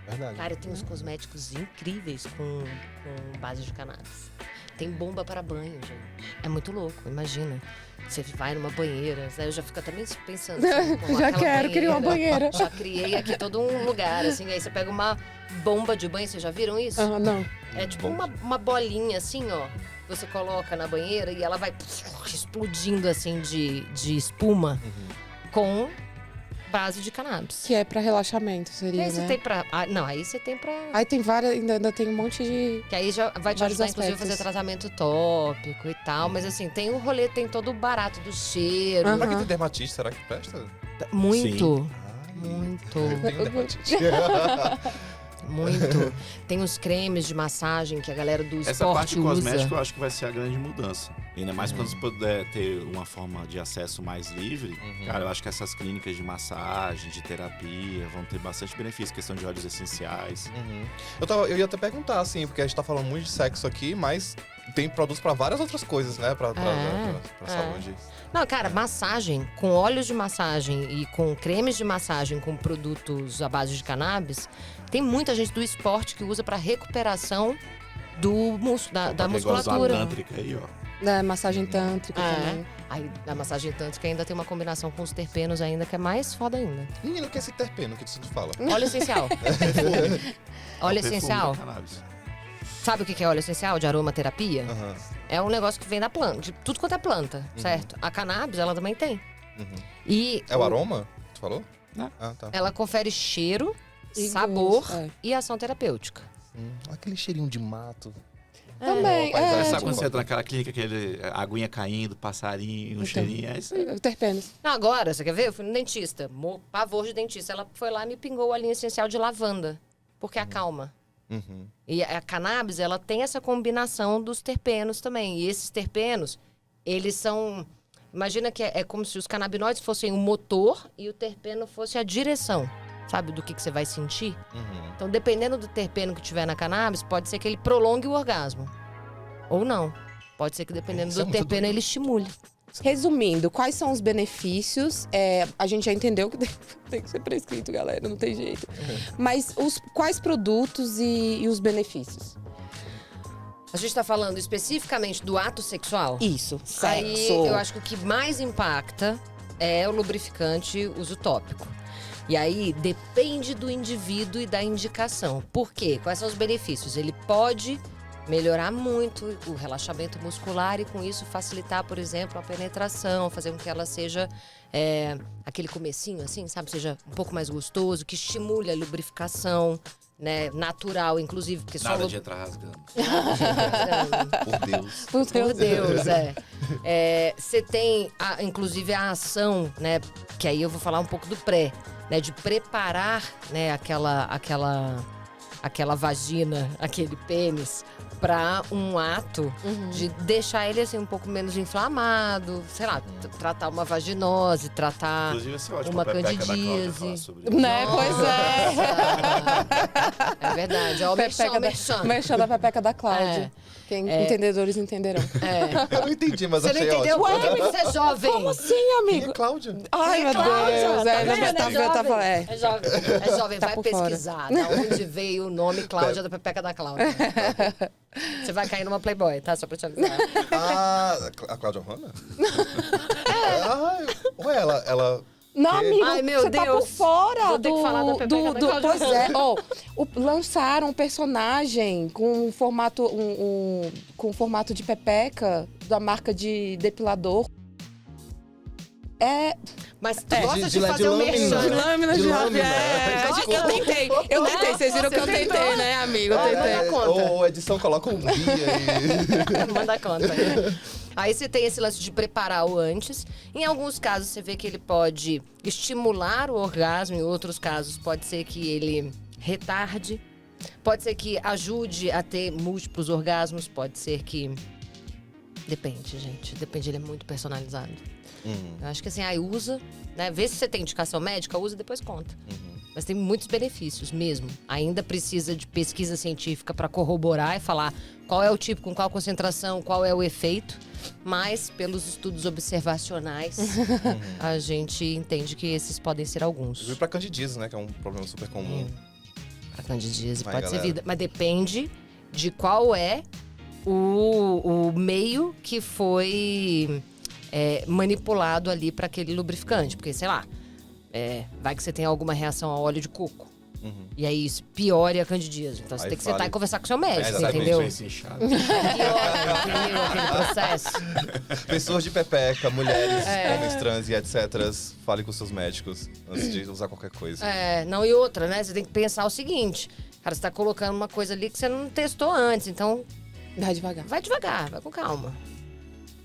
Verdade. Cara, tem uns cosméticos incríveis com base de cannabis. Tem bomba para banho, gente. É muito louco, imagina. Você vai numa banheira, aí eu já fico até pensando. Assim, pô, Já aquela quero criar uma banheira. Já criei aqui todo um lugar, assim. Aí você pega uma bomba de banho, vocês já viram isso? Ah, não. É tipo uma bolinha assim, ó. Você coloca na banheira e ela vai explodindo assim de espuma com base de cannabis. Que é pra relaxamento, E seria, aí você né? tem pra. Não, aí você tem pra. Aí tem várias, ainda tem um monte de... Que aí já vai te Vários ajudar, inclusive, a aspectos. fazer tratamento tópico e tal. Mas assim, tem o rolê, tem todo o barato do cheiro. Aham. Pra quem tem dermatite, será que presta? Muito. Ai, Muito. Eu tenho dermatite. Muito. Tem os cremes de massagem que a galera do Essa esporte parte usa. cosmética eu acho que vai ser a grande mudança. Ainda mais quando você puder ter uma forma de acesso mais livre. Cara, eu acho que essas clínicas de massagem, de terapia, vão ter bastante benefício. Questão de óleos essenciais. Uhum. Eu ia até perguntar, assim, porque a gente tá falando muito de sexo aqui, mas tem produtos pra várias outras coisas, né? Pra saúde. Não, cara, massagem, com óleos de massagem e com cremes de massagem com produtos à base de cannabis, tem muita gente do esporte que usa pra recuperação do músculo, da musculatura. Tântrica aí, ó. Da massagem tântrica É. também. Aí, na massagem tântrica ainda tem uma combinação com os terpenos ainda, que é mais foda ainda. Menino, o que é esse terpeno que você fala? Óleo essencial. Óleo Perfume essencial. da cannabis. Sabe o que é óleo essencial de aromaterapia? Aham. É um negócio que vem da planta, de tudo quanto é planta, certo? A cannabis, ela também tem. Uhum. E É o aroma? Tu falou? Não. Ah, tá. ela confere cheiro, E sabor gosto, é. e ação terapêutica. Aquele cheirinho de mato. Também, Uma paisagem. é. Sabe tipo- quando você entra naquela clínica, aquele aguinha caindo, passarinho, um cheirinho? É isso aí. Terpenos. Não, agora, você quer ver? Eu fui no dentista, pavor de dentista. Ela foi lá e me pingou a linha essencial de lavanda, porque acalma. Uhum. E a cannabis, ela tem essa combinação dos terpenos também. E esses terpenos, eles são... Imagina que é como se os canabinoides fossem o motor e o terpeno fosse a direção. Sabe do que você vai sentir? Uhum. Então, dependendo do terpeno que tiver na cannabis, pode ser que ele prolongue o orgasmo. Ou não. Pode ser que, dependendo Isso é do muito terpeno, doido. ele estimule. Resumindo, quais são os benefícios? A gente já entendeu que tem que ser prescrito, galera, não tem jeito. Mas quais produtos e os benefícios? A gente tá falando especificamente do ato sexual? Isso, Aí, sexo. eu acho que o que mais impacta é o lubrificante uso tópico. E aí, depende do indivíduo e da indicação. Por quê? Quais são os benefícios? Ele pode melhorar muito o relaxamento muscular e, com isso, facilitar, por exemplo, a penetração, fazer com que ela seja aquele comecinho, assim, sabe? Seja um pouco mais gostoso, que estimule a lubrificação, né? Natural, inclusive, porque Nada só de entrar rasgando. Por Deus. por Deus, Você tem, inclusive, a ação, né? Que aí eu vou falar um pouco do pré, né? De preparar, né? Aquela vagina, aquele pênis, para um ato de deixar ele, assim, um pouco menos inflamado. Sei lá, tratar uma vaginose, tratar Inclusive, esse é ótimo uma pra Pepeca da Cláudia candidíase. falar sobre isso. Né? Pois é. É verdade. Ó, o merchan, merchan. Merchan da Pepeca da Cláudia. Quem entendedores entenderão. É. Eu não entendi, mas Você não achei entendeu? ótimo. Ué, você é jovem. Como assim, Quem amigo? é Cláudia? Ai, meu Cláudia, Deus. tá Não, vendo? é jovem. É jovem, Tá vai por fora. pesquisar da onde veio o nome Cláudia da Pepeca da Cláudia. Você vai cair numa Playboy, tá? Só pra te avisar. Ah, a Cláudia Hanna? Ué, ela Não, amigo, Ai, meu você tá por Deus. fora Vou ter que falar da Pepeca da Cláudia Pois é, Raia. lançaram um personagem com um formato, com formato de pepeca da marca de depilador. Mas tu gosta de de fazer o lâmina. merchan, De né? lâmina De de lâmina. Javier. Eu tentei, vocês viram que eu tentei, né, amigo? Eu tentei. conta. Ou a edição coloca um guia e... Manda conta. Aí você tem esse lance de preparar o antes. Em alguns casos, você vê que ele pode estimular o orgasmo. Em outros casos, pode ser que ele retarde. Pode ser que ajude a ter múltiplos orgasmos. Pode ser que... Depende, gente. Depende, ele é muito personalizado. Eu acho que assim, aí usa, né? Vê se você tem indicação médica, usa e depois conta. Mas tem muitos benefícios mesmo. Ainda precisa de pesquisa científica para corroborar e falar qual é o tipo, com qual concentração, qual é o efeito. Mas, pelos estudos observacionais, a gente entende que esses podem ser alguns. Viu pra candidíase, né? Que é um problema super comum. Para candidíase Vai, pode ser galera. vida. Mas depende de qual é o meio que foi manipulado ali para aquele lubrificante. Porque, sei lá, vai que você tem alguma reação ao óleo de coco. E aí isso piore a candidíase. Então você Aí tem que sentar fale. e conversar com o seu médico, exatamente. entendeu? Doença inchada. Piora, entendeu? Aquele processo. Pessoas de pepeca, mulheres, homens trans e etc. Falem com seus médicos antes de usar qualquer coisa. Não, e outra, né? Você tem que pensar o seguinte. Cara, você tá colocando uma coisa ali que você não testou antes. Então, Vai devagar. vai devagar, vai com calma.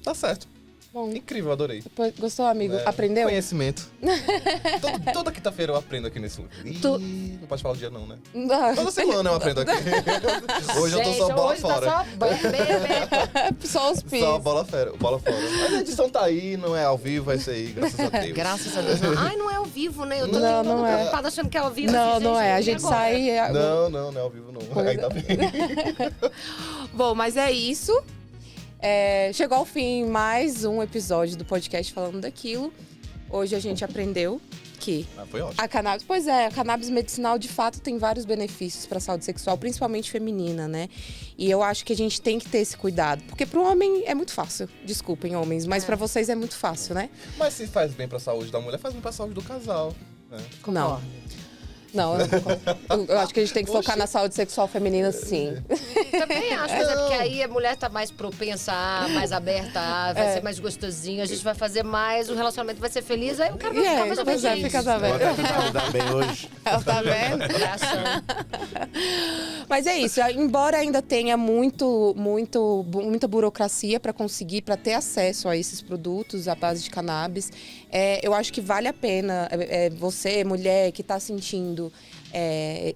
Tá certo. Bom, Incrível, adorei. gostou, amigo? É, Aprendeu? Conhecimento. Toda quinta-feira eu aprendo aqui nesse... Ih, não pode falar o dia não, né? Não. Toda semana eu aprendo aqui. Hoje eu tô só Gente, bola hoje fora. Tá só Só os pis. Só bola fora. Mas a edição tá aí, não é ao vivo, é isso aí, graças a Deus. Graças a Deus. Ai, não é ao vivo, né? Eu tô Não, aqui toda não é. preocupada achando que é ao vivo. Não, assim, não é. A e gente agora? sai... Não é ao vivo não. Ainda bem. Bom, mas é isso. Chegou ao fim mais um episódio do podcast Falando Daquilo. Hoje a gente aprendeu que Foi ótimo. a cannabis... Pois é, a cannabis medicinal de fato tem vários benefícios para a saúde sexual, principalmente feminina, né? E eu acho que a gente tem que ter esse cuidado. Porque pro homem é muito fácil. Desculpem, homens, mas para vocês é muito fácil, né? Mas se faz bem pra saúde da mulher, faz bem pra saúde do casal. Né? Não. Não, eu não concordo. Eu acho que a gente tem que focar na saúde sexual feminina, sim. Também acho, mas é porque aí a mulher tá mais propensa a, mais aberta a, vai ser mais gostosinho, a gente vai fazer mais, o relacionamento vai ser feliz, aí o cara vai ficar mais Pois é, feliz. fica sabendo. Vou até tentar lidar bem hoje. Tá vendo? Coração. Mas é isso, embora ainda tenha muita burocracia para conseguir, para ter acesso a esses produtos à base de cannabis, eu acho que vale a pena você, mulher, que está sentindo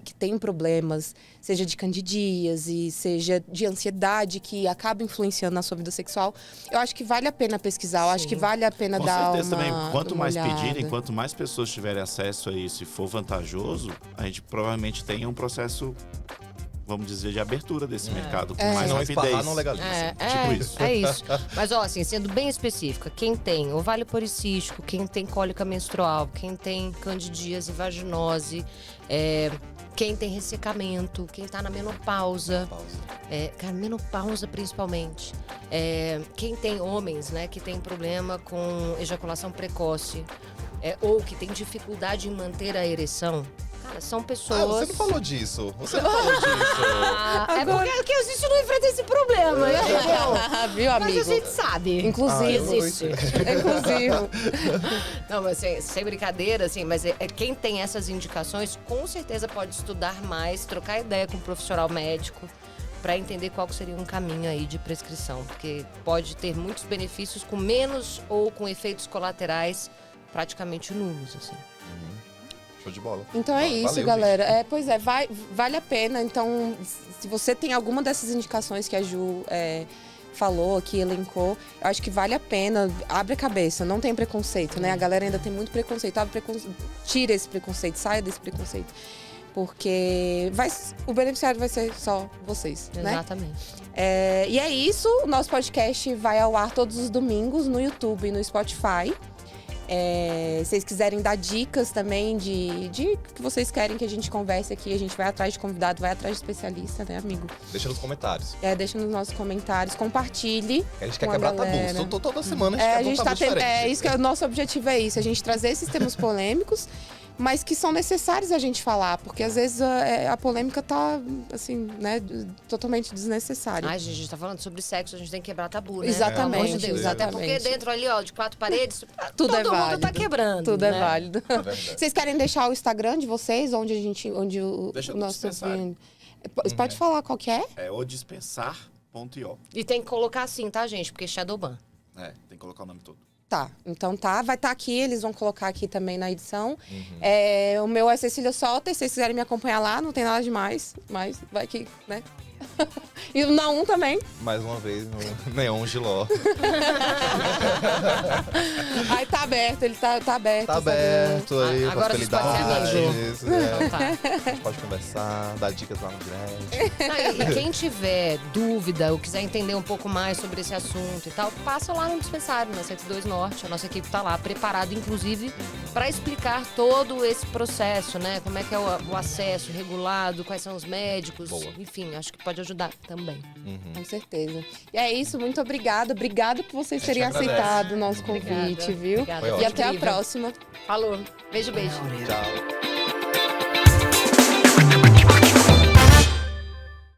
que tem problemas, seja de candidíase, seja de ansiedade que acaba influenciando na sua vida sexual, eu acho que vale a pena pesquisar, eu acho que vale a pena Com dar certeza uma também, quanto uma mais olhada. pedirem, quanto mais pessoas tiverem acesso a isso e for vantajoso, a gente provavelmente tenha um processo, vamos dizer, de abertura desse mercado com mais Se não rapidez. esparrar, não legaliza. Tipo isso. É isso. Mas, ó, assim, sendo bem específica, quem tem ovário policístico, quem tem cólica menstrual, quem tem candidíase, vaginose, quem tem ressecamento, quem tá na menopausa, cara, menopausa principalmente. Quem tem homens, né, que tem problema com ejaculação precoce, ou que tem dificuldade em manter a ereção. Cara, são pessoas... Você não falou disso. Você não falou disso. porque a gente não enfrenta esse problema, entendeu? Viu, Mas amigo? a gente sabe. Inclusive. Existe. Inclusive. Não, mas assim, sem brincadeira, assim, mas quem tem essas indicações, com certeza pode estudar mais, trocar ideia com um profissional médico para entender qual que seria um caminho aí de prescrição. Porque pode ter muitos benefícios com menos ou com efeitos colaterais praticamente nulos, assim. Show de bola. Então é isso, Valeu, galera. Pois é, vale a pena. Então, se você tem alguma dessas indicações que a Ju falou aqui, elencou, eu acho que vale a pena. Abre a cabeça, não tem preconceito, né? A galera ainda tem muito preconceito. Tira esse preconceito, saia desse preconceito. Porque o beneficiário vai ser só vocês, né? Exatamente. E é isso. O nosso podcast vai ao ar todos os domingos no YouTube e no Spotify. Se vocês quiserem dar dicas também de que vocês querem que a gente converse aqui, a gente vai atrás de convidado, vai atrás de especialista, né, amigo? Deixa nos comentários. Deixa nos nossos comentários, compartilhe. A gente quer com a quebrar galera. tabus. Toda semana A a gente gente quer um tabu diferente. isso que é o nosso objetivo, é isso, a gente trazer esses temas polêmicos, mas que são necessários a gente falar, porque às vezes a polêmica tá, assim, né, totalmente desnecessária. Ai, gente, a gente tá falando sobre sexo, a gente tem que quebrar tabu, né? Exatamente, Pelo amor de Deus. exatamente. Até porque dentro ali, ó, de 4 paredes, Tudo é todo mundo válido. tá quebrando. Tudo né? é válido. É verdade. Vocês querem deixar o Instagram de vocês, onde o Deixa eu nosso dispensar. Pode falar qual que é? É o dispensar.io. E tem que colocar assim, tá, gente? Porque Shadowban. Tem que colocar o nome todo. Tá, então vai estar aqui, eles vão colocar aqui também na edição. O meu é Cecília Solter, se vocês quiserem me acompanhar lá, não tem nada demais, mas vai que, né? E o Naum também. Mais uma vez, no Neon Giló. Aí tá aberto, ele tá aberto. Tá o Instagram. aberto aí, Agora vocês podem ser possibilidades. Então tá. A gente pode conversar, dar dicas lá no direct. Não, e quem tiver dúvida ou quiser entender um pouco mais sobre esse assunto e tal, passa lá no dispensário, na 102 Norte. A nossa equipe tá lá, preparada, inclusive, para explicar todo esse processo, né? Como é que é o acesso regulado, quais são os médicos. Boa. Enfim, acho que pode ajudar também. Com certeza. E é isso, muito obrigada. Obrigada por vocês terem agradece. aceitado o nosso Obrigada. convite, viu? Obrigada. Foi E ótimo. até a Incrível. próxima. Falou. Beijo, beijo. Tchau.